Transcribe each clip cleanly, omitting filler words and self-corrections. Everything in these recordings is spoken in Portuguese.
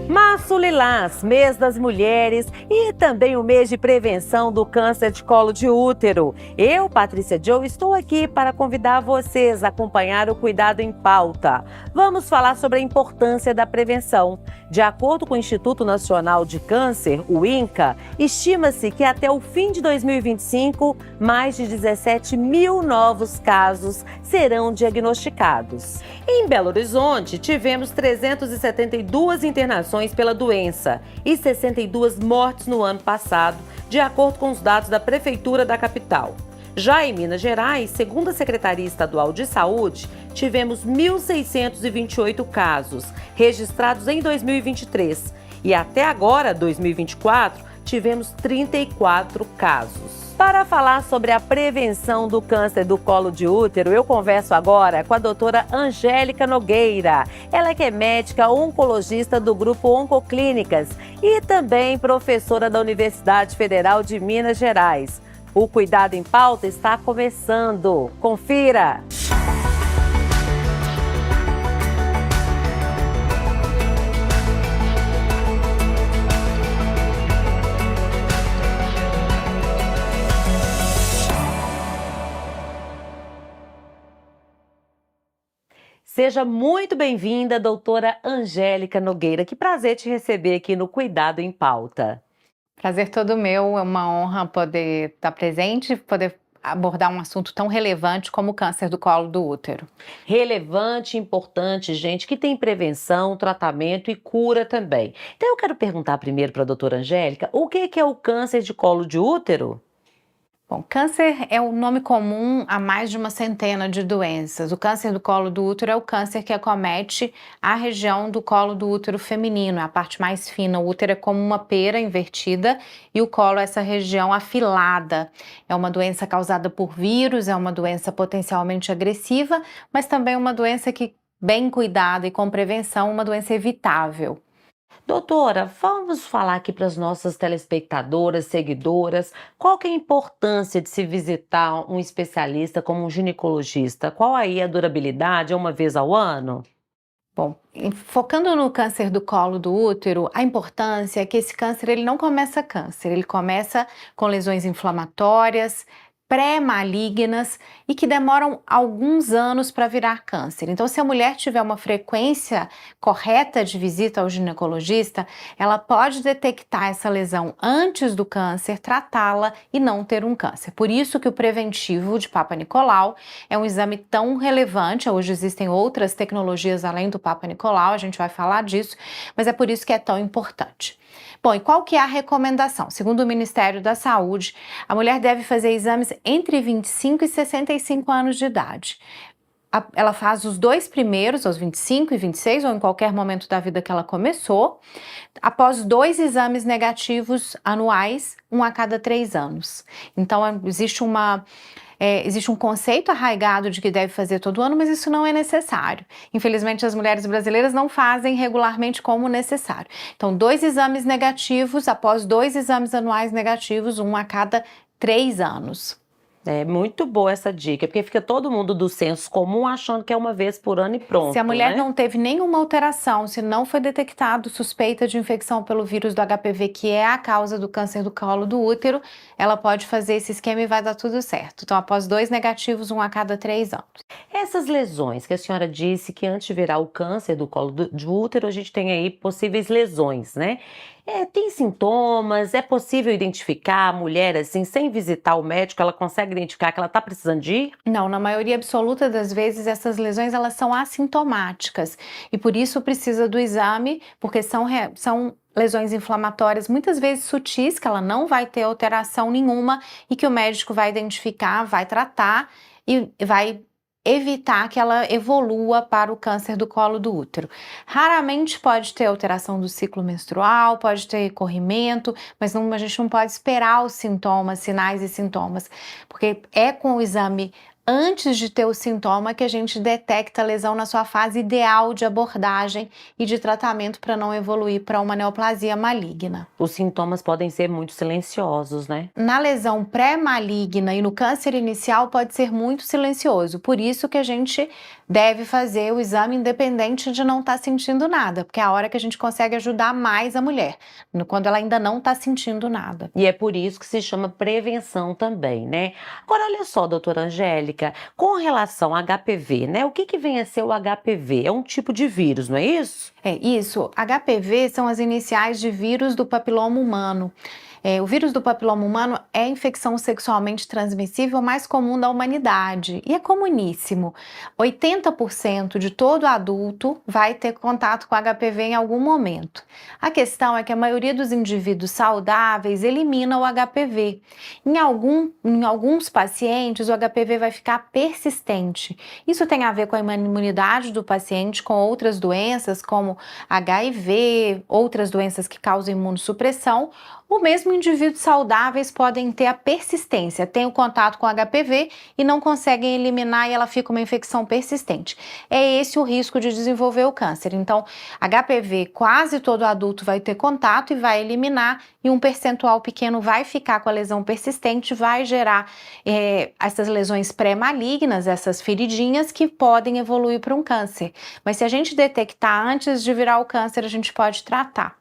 Março Lilás, mês das mulheres e também o mês de prevenção do câncer de colo de útero. Eu, Patrícia Joe, estou aqui para convidar vocês a acompanhar o Cuidado em Pauta. Vamos falar sobre a importância da prevenção. De acordo com o Instituto Nacional de Câncer, o INCA, estima-se que até o fim de 2025, mais de 17 mil novos casos serão diagnosticados. Em Belo Horizonte, tivemos 372 internações pela doença e 62 mortes no ano passado, de acordo com os dados da Prefeitura da capital. Já em Minas Gerais, segundo a Secretaria Estadual de Saúde, tivemos 1.628 casos registrados em 2023 e até agora, 2024, tivemos 34 casos. Para falar sobre a prevenção do câncer do colo de útero, eu converso agora com a doutora Angélica Nogueira. Ela que é médica oncologista do Grupo Oncoclínicas e também professora da Universidade Federal de Minas Gerais. O Cuidado em Pauta está começando. Confira! Seja muito bem-vinda, doutora Angélica Nogueira. Que prazer te receber aqui no Cuidado em Pauta. Prazer todo meu, é uma honra poder estar presente, poder abordar um assunto tão relevante como o câncer do colo do útero. Relevante, importante, gente, que tem prevenção, tratamento e cura também. Então eu quero perguntar primeiro para a doutora Angélica, o que é o câncer de colo de útero? Bom, câncer é o nome comum a mais de uma centena de doenças. O câncer do colo do útero é o câncer que acomete a região do colo do útero feminino, é a parte mais fina. O útero é como uma pera invertida e o colo é essa região afilada. É uma doença causada por vírus, é uma doença potencialmente agressiva, mas também uma doença que, bem cuidada e com prevenção, uma doença evitável. Doutora, vamos falar aqui para as nossas telespectadoras, seguidoras, qual que é a importância de se visitar um especialista como um ginecologista? Qual aí a durabilidade? É uma vez ao ano? Bom, focando no câncer do colo do útero, a importância é que esse câncer ele não começa câncer, ele começa com lesões inflamatórias, pré-malignas e que demoram alguns anos para virar câncer. Então, se a mulher tiver uma frequência correta de visita ao ginecologista, ela pode detectar essa lesão antes do câncer, tratá-la e não ter um câncer. Por isso que o preventivo de Papa Nicolau é um exame tão relevante. Hoje existem outras tecnologias além do Papa Nicolau, a gente vai falar disso, mas é por isso que é tão importante. Bom, e qual que é a recomendação? Segundo o Ministério da Saúde, a mulher deve fazer exames entre 25 e 65 anos de idade. Ela faz os dois primeiros, aos 25 e 26, ou em qualquer momento da vida que ela começou, após 2 exames negativos anuais, um a cada 3 anos. Então, existe um conceito arraigado de que deve fazer todo ano, mas isso não é necessário. Infelizmente, as mulheres brasileiras não fazem regularmente como necessário. Então, 2 exames negativos, após 2 exames anuais negativos, um a cada 3 anos. É muito boa essa dica, porque fica todo mundo do senso comum achando que é uma vez por ano e pronto, Se a mulher né? não teve nenhuma alteração, se não foi detectado suspeita de infecção pelo vírus do HPV, que é a causa do câncer do colo do útero, ela pode fazer esse esquema e vai dar tudo certo. Então, após 2 negativos, um a cada 3 anos. Essas lesões que a senhora disse que antes de virar o câncer do colo de útero, a gente tem aí possíveis lesões, né? Tem sintomas? É possível identificar a mulher assim, sem visitar o médico, ela consegue identificar que ela está precisando de ir? Não, na maioria absoluta das vezes essas lesões elas são assintomáticas e por isso precisa do exame, porque são lesões inflamatórias muitas vezes sutis, que ela não vai ter alteração nenhuma e que o médico vai identificar, vai tratar e vai evitar que ela evolua para o câncer do colo do útero. Raramente pode ter alteração do ciclo menstrual, pode ter corrimento, mas a gente não pode esperar os sintomas, sinais e sintomas, porque é com o exame antes de ter o sintoma que a gente detecta a lesão na sua fase ideal de abordagem e de tratamento para não evoluir para uma neoplasia maligna. Os sintomas podem ser muito silenciosos, né? Na lesão pré-maligna e no câncer inicial pode ser muito silencioso, por isso que a gente deve fazer o exame independente de não estar sentindo nada, porque é a hora que a gente consegue ajudar mais a mulher, quando ela ainda não está sentindo nada. E é por isso que se chama prevenção também, né? Agora, olha só, doutora Angélica, com relação ao HPV, né? O que vem a ser o HPV? É um tipo de vírus, não é isso? É isso, HPV são as iniciais de vírus do papiloma humano. O vírus do papiloma humano é a infecção sexualmente transmissível mais comum da humanidade e é comuníssimo. 80% de todo adulto vai ter contato com HPV em algum momento. A questão é que a maioria dos indivíduos saudáveis elimina o HPV. Em alguns pacientes, o HPV vai ficar persistente. Isso tem a ver com a imunidade do paciente com outras doenças, como HIV, outras doenças que causam imunossupressão. O mesmo indivíduos saudáveis podem ter a persistência, têm o contato com HPV e não conseguem eliminar e ela fica uma infecção persistente. É esse o risco de desenvolver o câncer. Então, HPV, quase todo adulto vai ter contato e vai eliminar, e um percentual pequeno vai ficar com a lesão persistente, vai gerar essas lesões pré-malignas, essas feridinhas que podem evoluir para um câncer. Mas se a gente detectar antes de virar o câncer, a gente pode tratar.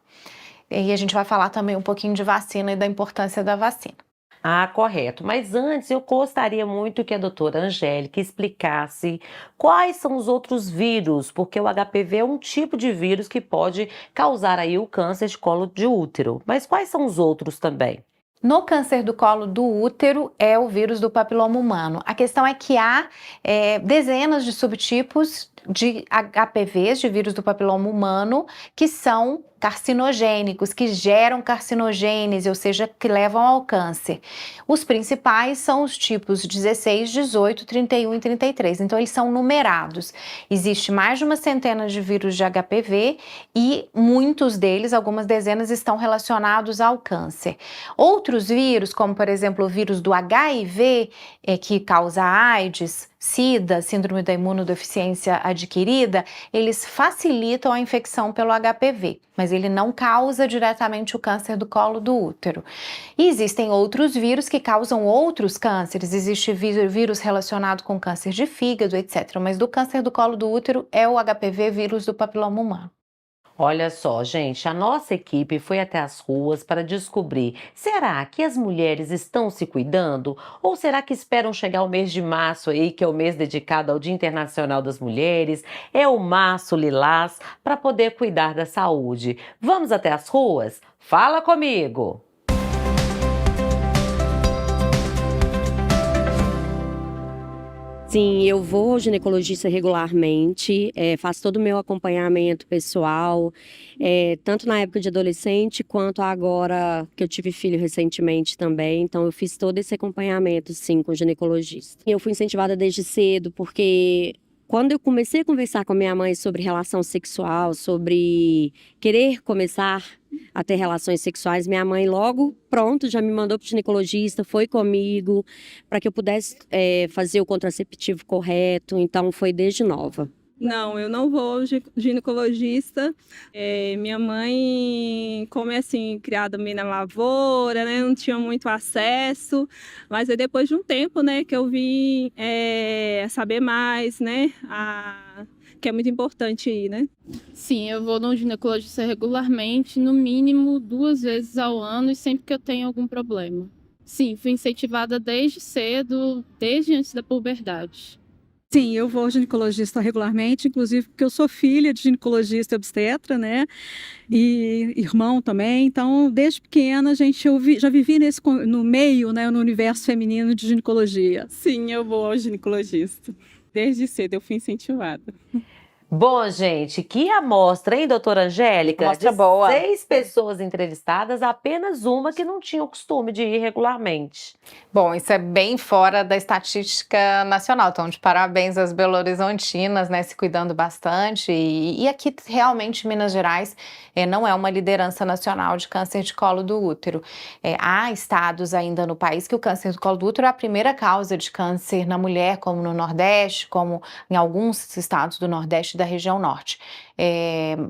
E a gente vai falar também um pouquinho de vacina e da importância da vacina. Ah, correto. Mas antes eu gostaria muito que a doutora Angélica explicasse quais são os outros vírus, porque o HPV é um tipo de vírus que pode causar aí o câncer de colo de útero. Mas quais são os outros também? No câncer do colo do útero é o vírus do papiloma humano. A questão é que há dezenas de subtipos de HPVs, de vírus do papiloma humano, que são carcinogênicos, que geram carcinogênese, ou seja, que levam ao câncer. Os principais são os tipos 16, 18, 31 e 33, então eles são numerados. Existe mais de uma centena de vírus de HPV e muitos deles, algumas dezenas, estão relacionados ao câncer. Outros vírus, como por exemplo o vírus do HIV, que causa AIDS, SIDA, síndrome da imunodeficiência adquirida, eles facilitam a infecção pelo HPV, mas ele não causa diretamente o câncer do colo do útero. E existem outros vírus que causam outros cânceres, existe vírus relacionado com câncer de fígado, etc. Mas do câncer do colo do útero é o HPV, vírus do papiloma humano. Olha só, gente, a nossa equipe foi até as ruas para descobrir: será que as mulheres estão se cuidando? Ou será que esperam chegar o mês de março aí, que é o mês dedicado ao Dia Internacional das Mulheres? É o Março Lilás para poder cuidar da saúde. Vamos até as ruas? Fala comigo! Sim, eu vou ao ginecologista regularmente, faço todo o meu acompanhamento pessoal, tanto na época de adolescente quanto agora que eu tive filho recentemente também. Então eu fiz todo esse acompanhamento, sim, com o ginecologista. Eu fui incentivada desde cedo porque quando eu comecei a conversar com a minha mãe sobre relação sexual, sobre querer começar a ter relações sexuais, minha mãe logo, pronto, já me mandou para o ginecologista, foi comigo, para que eu pudesse fazer o contraceptivo correto, então foi desde nova. Não, eu não vou ao ginecologista. Minha mãe, como é assim, criada meio na lavoura, né, não tinha muito acesso, mas aí depois de um tempo, né, que eu vim saber mais, né, que é muito importante ir, né? Sim, eu vou no ginecologista regularmente, no mínimo 2 vezes ao ano e sempre que eu tenho algum problema. Sim, fui incentivada desde cedo, desde antes da puberdade. Sim, eu vou ao ginecologista regularmente, inclusive porque eu sou filha de ginecologista e obstetra, né? E irmão também. Então, desde pequena, eu já vivi no meio, né, no universo feminino de ginecologia. Sim, eu vou ao ginecologista. Desde cedo eu fui incentivada. Bom, gente, que amostra, hein, doutora Angélica? Amostra De boa. 6 pessoas entrevistadas, apenas uma que não tinha o costume de ir regularmente. Bom, isso é bem fora da estatística nacional, então de parabéns às belo-horizontinas, né, se cuidando bastante, e aqui realmente Minas Gerais não é uma liderança nacional de câncer de colo do útero. Há estados ainda no país que o câncer do colo do útero é a primeira causa de câncer na mulher, como no Nordeste, como em alguns estados do Nordeste e da região Norte.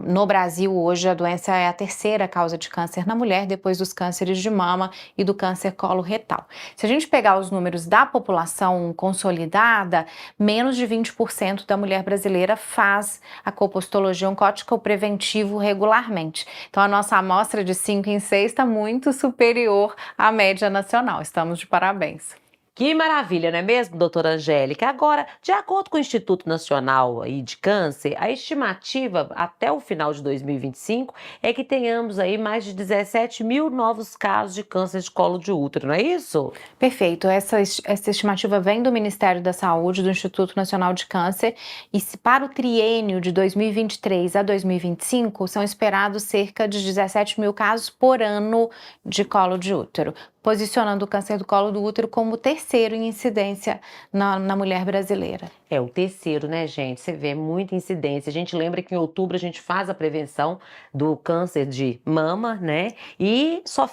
No Brasil, hoje, a doença é a terceira causa de câncer na mulher, depois dos cânceres de mama e do câncer coloretal. Se a gente pegar os números da população consolidada, menos de 20% da mulher brasileira faz a colpostologia oncótica ou preventivo regularmente. Então, a nossa amostra de 5 em 6 está muito superior à média nacional. Estamos de parabéns. Que maravilha, não é mesmo, doutora Angélica? Agora, de acordo com o Instituto Nacional aí de Câncer, a estimativa até o final de 2025 é que tenhamos aí mais de 17 mil novos casos de câncer de colo de útero, não é isso? Perfeito. Essa estimativa vem do Ministério da Saúde, do Instituto Nacional de Câncer, e para o triênio de 2023 a 2025, são esperados cerca de 17 mil casos por ano de colo de útero, posicionando o câncer do colo do útero como o terceiro em incidência na mulher brasileira. É o terceiro, né, gente? Você vê muita incidência. A gente lembra que em outubro a gente faz a prevenção do câncer de mama, né? E só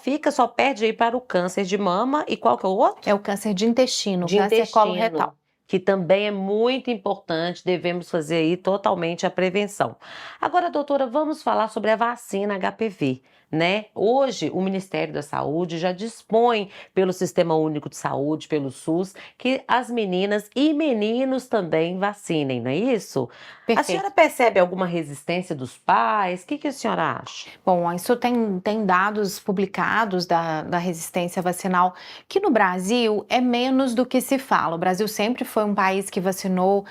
perde aí para o câncer de mama. E qual que é o outro? É o câncer de intestino, De câncer intestino, coloretal. que também é muito importante, devemos fazer aí totalmente a prevenção. Agora, doutora, vamos falar sobre a vacina HPV, né? Hoje, o Ministério da Saúde já dispõe pelo Sistema Único de Saúde, pelo SUS, que as meninas e meninos também vacinem, não é isso? A Perfeito. senhora percebe alguma resistência dos pais? O que a senhora acha? Bom, isso tem dados publicados da resistência vacinal, que no Brasil é menos do que se fala. O Brasil sempre foi um país que vacinou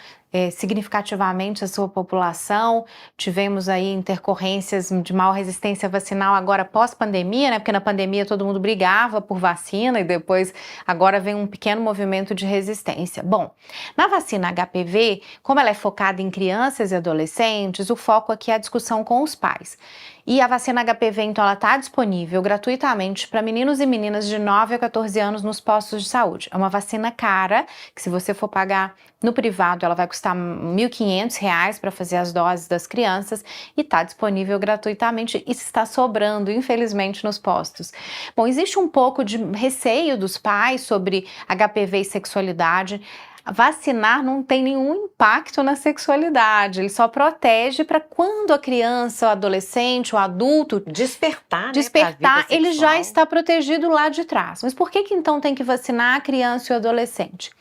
significativamente a sua população. Tivemos aí intercorrências de maior resistência vacinal agora pós-pandemia, né? Porque na pandemia todo mundo brigava por vacina e depois agora vem um pequeno movimento de resistência. Bom, na vacina HPV, como ela é focada em crianças e adolescentes, o foco aqui é a discussão com os pais. E a vacina HPV, então, ela está disponível gratuitamente para meninos e meninas de 9 a 14 anos nos postos de saúde. É uma vacina cara, que se você for pagar no privado, ela vai custar R$ 1.500 para fazer as doses das crianças e está disponível gratuitamente e está sobrando, infelizmente, nos postos. Bom, existe um pouco de receio dos pais sobre HPV e sexualidade. Vacinar não tem nenhum impacto na sexualidade, ele só protege para quando a criança, o adolescente, o adulto Despertar, né, pra vida ele já sexual. está protegido lá de trás. Mas por que então tem que vacinar a criança e o adolescente?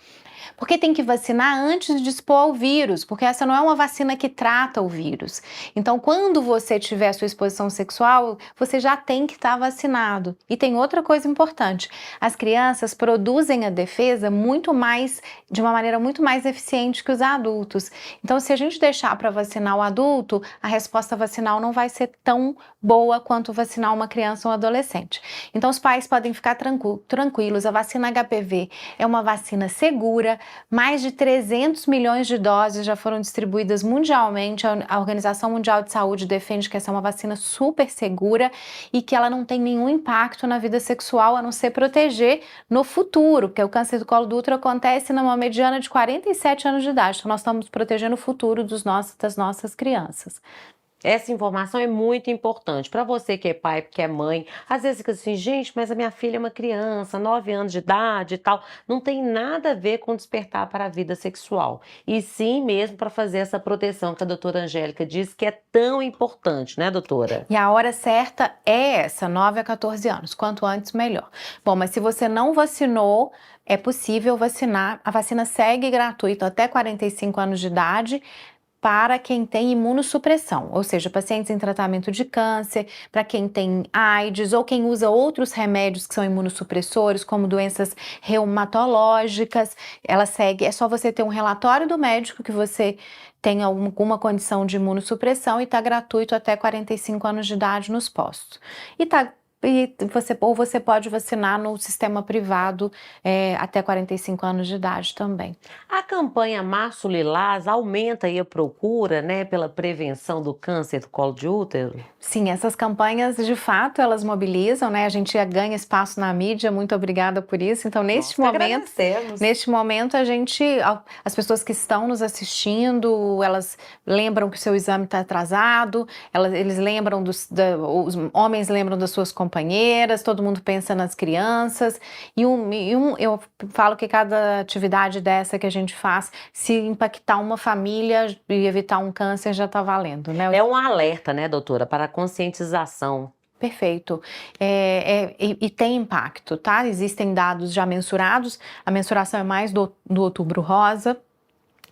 Porque tem que vacinar antes de expor ao vírus, porque essa não é uma vacina que trata o vírus. Então, quando você tiver a sua exposição sexual, você já tem que estar vacinado. E tem outra coisa importante, as crianças produzem a defesa de uma maneira muito mais eficiente que os adultos. Então, se a gente deixar para vacinar o adulto, a resposta vacinal não vai ser tão boa quanto vacinar uma criança ou um adolescente. Então, os pais podem ficar tranquilos, a vacina HPV é uma vacina segura. Mais de 300 milhões de doses já foram distribuídas mundialmente. A Organização Mundial de Saúde defende que essa é uma vacina super segura e que ela não tem nenhum impacto na vida sexual, a não ser proteger no futuro, porque o câncer do colo do útero acontece numa mediana de 47 anos de idade. Então, nós estamos protegendo o futuro das nossas crianças. Essa informação é muito importante para você que é pai, que é mãe. Às vezes fica assim, gente, mas a minha filha é uma criança, 9 anos de idade e tal. Não tem nada a ver com despertar para a vida sexual. E sim mesmo para fazer essa proteção que a doutora Angélica diz que é tão importante, né, doutora? E a hora certa é essa, 9 a 14 anos. Quanto antes, melhor. Bom, mas se você não vacinou, é possível vacinar. A vacina segue gratuita até 45 anos de idade, para quem tem imunossupressão, ou seja, pacientes em tratamento de câncer, para quem tem AIDS ou quem usa outros remédios que são imunossupressores, como doenças reumatológicas. Ela segue, é só você ter um relatório do médico que você tem alguma condição de imunossupressão e está gratuito até 45 anos de idade nos postos. E está e você pode vacinar no sistema privado até 45 anos de idade também. A campanha Março Lilás aumenta aí a procura, né, pela prevenção do câncer do colo de útero? Sim, essas campanhas, de fato, elas mobilizam, né? A gente ganha espaço na mídia, muito obrigada por isso. Então, neste momento, as pessoas que estão nos assistindo, elas lembram que o seu exame está atrasado, eles lembram os homens lembram das suas companheiras, todo mundo pensa nas crianças. Eu falo que cada atividade dessa que a gente faz, se impactar uma família e evitar um câncer, já está valendo, né? É um alerta, né, doutora, para a conscientização. Perfeito. E tem impacto, tá? Existem dados já mensurados, a mensuração é mais do Outubro Rosa,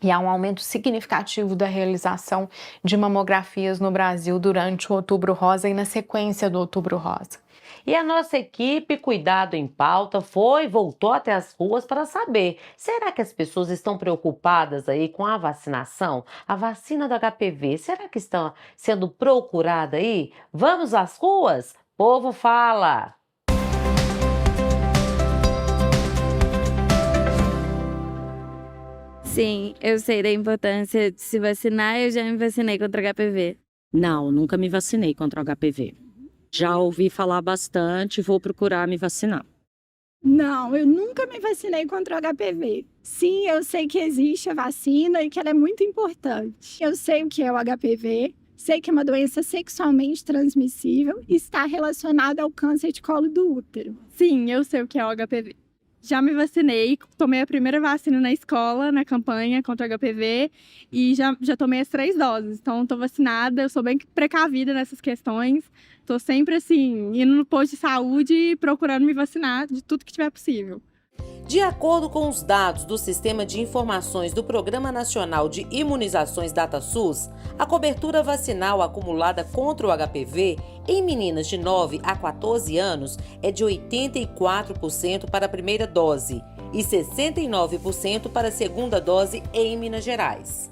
e há um aumento significativo da realização de mamografias no Brasil durante o Outubro Rosa e na sequência do Outubro Rosa. E a nossa equipe Cuidado em Pauta voltou até as ruas para saber, será que as pessoas estão preocupadas aí com a vacinação? A vacina do HPV, será que está sendo procurada aí? Vamos às ruas? Povo fala! Sim, eu sei da importância de se vacinar, eu já me vacinei contra HPV. Não, nunca me vacinei contra o HPV. Já ouvi falar bastante, vou procurar me vacinar. Não, eu nunca me vacinei contra o HPV. Sim, eu sei que existe a vacina e que ela é muito importante. Eu sei o que é o HPV, sei que é uma doença sexualmente transmissível e está relacionada ao câncer de colo do útero. Sim, eu sei o que é o HPV. Já me vacinei, tomei a primeira vacina na escola, na campanha contra o HPV, e já tomei as 3 doses. Então, estou vacinada, eu sou bem precavida nessas questões. Estou sempre, assim, indo no posto de saúde e procurando me vacinar de tudo que tiver possível. De acordo com os dados do Sistema de Informações do Programa Nacional de Imunizações DataSUS, a cobertura vacinal acumulada contra o HPV em meninas de 9 a 14 anos é de 84% para a primeira dose e 69% para a segunda dose em Minas Gerais.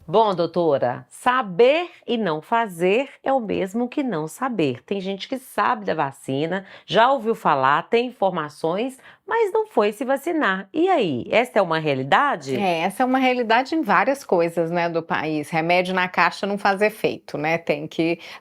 Bom, doutora, saber e não fazer é o mesmo que não saber. Tem gente que sabe da vacina, já ouviu falar, tem informações, mas não foi se vacinar. E aí, essa é uma realidade? Essa é uma realidade em várias coisas, né, do país. Remédio na caixa não faz efeito, né?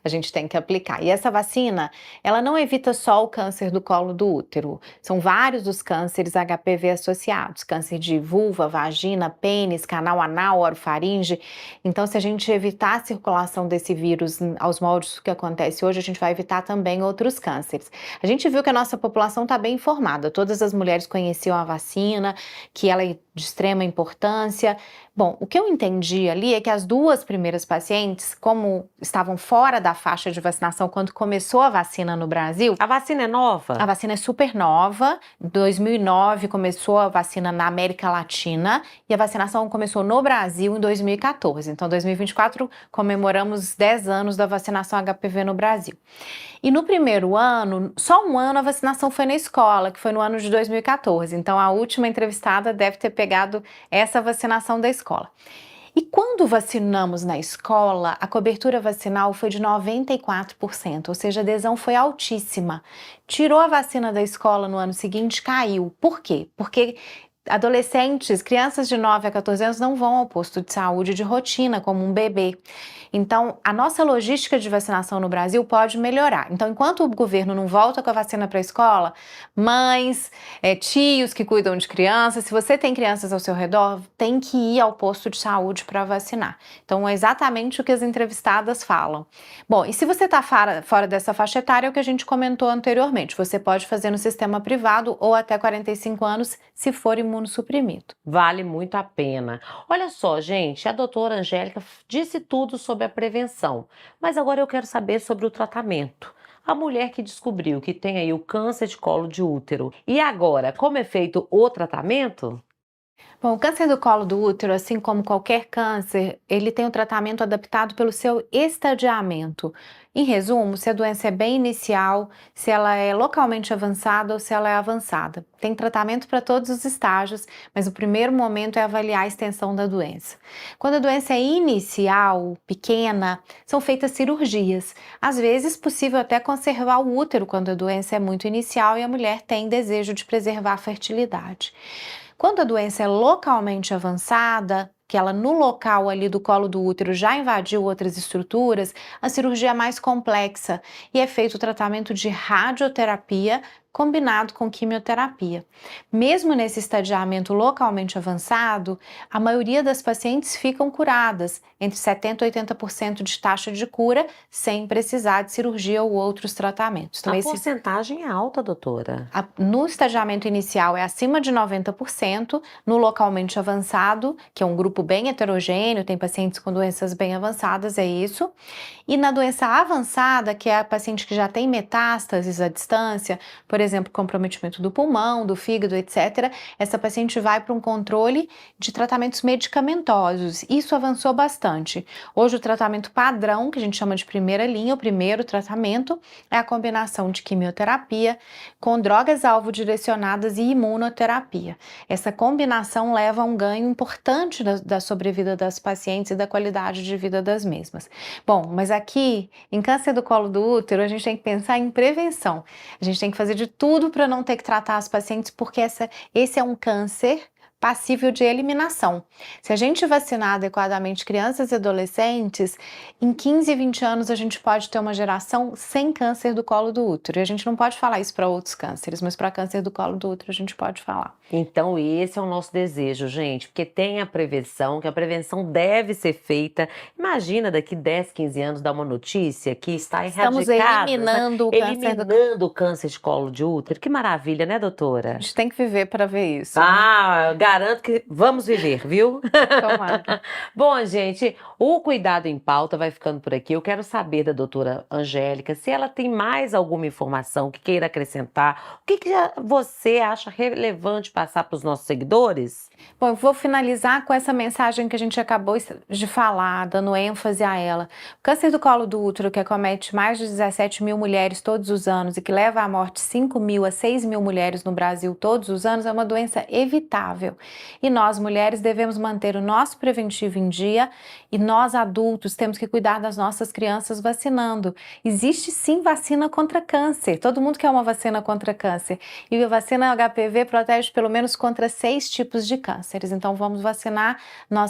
A gente tem que aplicar. E essa vacina, ela não evita só o câncer do colo do útero. São vários os cânceres HPV associados. Câncer de vulva, vagina, pênis, canal anal, orofaringe. Então, se a gente evitar a circulação desse vírus aos moldes que acontece hoje, a gente vai evitar também outros cânceres. A gente viu que a nossa população está bem informada. Todas as mulheres conheciam a vacina, que ela é de extrema importância. Bom, o que eu entendi ali é que as 2 primeiras pacientes, como estavam fora da faixa de vacinação quando começou a vacina no Brasil... A vacina é nova? A vacina é super nova. Em 2009 começou a vacina na América Latina e a vacinação começou no Brasil em 2014. Então, em 2024, comemoramos 10 anos da vacinação HPV no Brasil. E no primeiro ano, só um ano a vacinação foi na escola, que foi no ano de 2014. Então, a última entrevistada deve ter pegado essa vacinação da escola. E quando vacinamos na escola, a cobertura vacinal foi de 94%, ou seja, a adesão foi altíssima. Tirou a vacina da escola no ano seguinte, caiu. Por quê? Porque adolescentes, crianças de 9 a 14 anos não vão ao posto de saúde de rotina, como um bebê. Então, a nossa logística de vacinação no Brasil pode melhorar. Então, enquanto o governo não volta com a vacina para a escola, mães, tios que cuidam de crianças, se você tem crianças ao seu redor, tem que ir ao posto de saúde para vacinar. Então, é exatamente o que as entrevistadas falam. Bom, e se você está fora dessa faixa etária, é o que a gente comentou anteriormente. Você pode fazer no sistema privado ou até 45 anos, se for imunossuprimido. Vale muito a pena. Olha só, gente, a doutora Angélica disse tudo sobre a prevenção, mas agora eu quero saber sobre o tratamento. A mulher que descobriu que tem aí o câncer de colo de útero. E agora, como é feito o tratamento? Bom, o câncer do colo do útero, assim como qualquer câncer, ele tem um tratamento adaptado pelo seu estadiamento. Em resumo, se a doença é bem inicial, se ela é localmente avançada ou se ela é avançada. Tem tratamento para todos os estágios, mas o primeiro momento é avaliar a extensão da doença. Quando a doença é inicial, pequena, são feitas cirurgias. Às vezes, possível até conservar o útero quando a doença é muito inicial e a mulher tem desejo de preservar a fertilidade. Quando a doença é localmente avançada, que ela no local ali do colo do útero já invadiu outras estruturas, a cirurgia é mais complexa e é feito o tratamento de radioterapia combinado com quimioterapia. Mesmo nesse estadiamento localmente avançado, a maioria das pacientes ficam curadas, entre 70% e 80% de taxa de cura, sem precisar de cirurgia ou outros tratamentos. Então, a porcentagem é alta, doutora? No estadiamento inicial é acima de 90%, no localmente avançado, que é um grupo bem heterogêneo, tem pacientes com doenças bem avançadas, é isso. E na doença avançada, que é a paciente que já tem metástases à distância, por exemplo, comprometimento do pulmão, do fígado, etc., essa paciente vai para um controle de tratamentos medicamentosos. Isso avançou bastante. Hoje o tratamento padrão, que a gente chama de primeira linha, o primeiro tratamento, é a combinação de quimioterapia com drogas-alvo direcionadas e imunoterapia. Essa combinação leva a um ganho importante da sobrevida das pacientes e da qualidade de vida das mesmas. Bom, mas aqui, em câncer do colo do útero, a gente tem que pensar em prevenção. A gente tem que fazer de tudo para não ter que tratar as pacientes, porque esse é um câncer passível de eliminação. Se a gente vacinar adequadamente crianças e adolescentes, em 15, 20 anos a gente pode ter uma geração sem câncer do colo do útero. E a gente não pode falar isso para outros cânceres, mas para câncer do colo do útero a gente pode falar. Então esse é o nosso desejo, gente, porque tem a prevenção, que a prevenção deve ser feita. Imagina daqui 10, 15 anos dar uma notícia que está erradicada. Estamos eliminando o câncer de colo de útero. Que maravilha, né, doutora? A gente tem que viver para ver isso. Garanto que vamos viver, viu? Tomara. Bom, gente, o Cuidado em Pauta vai ficando por aqui. Eu quero saber da doutora Angélica se ela tem mais alguma informação que queira acrescentar. O que você acha relevante passar para os nossos seguidores? Bom, eu vou finalizar com essa mensagem que a gente acabou de falar, dando ênfase a ela. O câncer do colo do útero, que acomete mais de 17 mil mulheres todos os anos e que leva à morte 5 mil a 6 mil mulheres no Brasil todos os anos, é uma doença evitável. E nós, mulheres, devemos manter o nosso preventivo em dia e nós, adultos, temos que cuidar das nossas crianças vacinando. Existe sim vacina contra câncer. Todo mundo quer uma vacina contra câncer. E a vacina HPV protege pelo menos contra 6 tipos de cânceres. Então vamos vacinar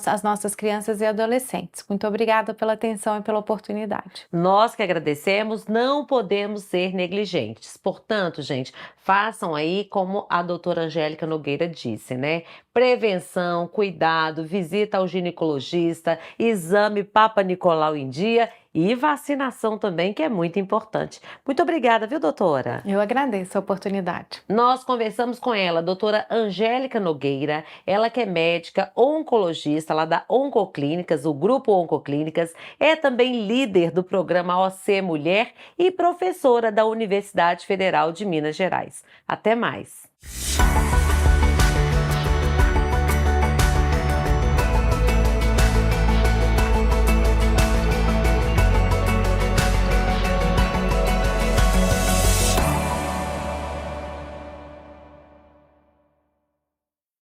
as nossas crianças e adolescentes. Muito obrigada pela atenção e pela oportunidade. Nós que agradecemos, não podemos ser negligentes. Portanto, gente, façam aí como a doutora Angélica Nogueira disse, né? Prevenção, cuidado, visita ao ginecologista, exame Papa Nicolau em dia e vacinação também, que é muito importante. Muito obrigada, viu, doutora? Eu agradeço a oportunidade. Nós conversamos com ela, doutora Angélica Nogueira, ela que é médica oncologista lá da Oncoclínicas, o Grupo Oncoclínicas, é também líder do programa OC Mulher e professora da Universidade Federal de Minas Gerais. Até mais!